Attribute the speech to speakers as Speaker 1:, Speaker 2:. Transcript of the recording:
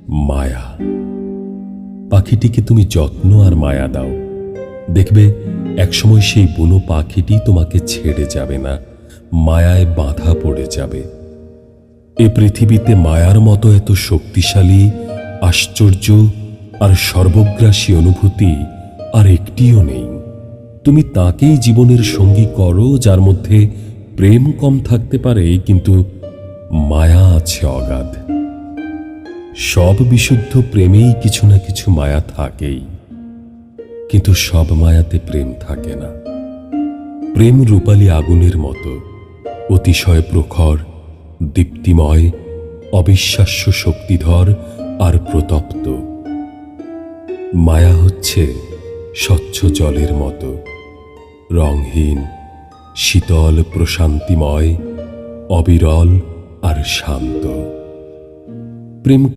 Speaker 1: মায়া। পাখিটিকে তুমি যত্ন আর মায়া দাও, দেখবে একসময় সেই বুনো পাখিটি তোমাকে ছেড়ে যাবে না, মায়ায় বাঁধা পড়ে যাবে। এ পৃথিবীতে মায়ার মতো এত শক্তিশালী, আশ্চর্য আর সর্বগ্রাসী অনুভূতি আর একটিও নেই। তুমি তাকেই জীবনের সঙ্গী করো যার মধ্যে প্রেম কম থাকতে পারে, কিন্তু মায়া আছে অগাধ। সব বিশুদ্ধ প্রেমেই কিছু না কিছু মায়া থাকেই, কিন্তু সব মায়াতে প্রেম থাকে না। প্রেম রূপালী আগুনের মতো, অতিশয় প্রখর, দীপ্তিময়, অবিশ্বাস্য শক্তিধর আর প্রতপ্ত। মায়া হচ্ছে স্বচ্ছ জলের মতো, রংহীন, শীতল, প্রশান্তিময়, অবিরল আর শান্ত। প্রেম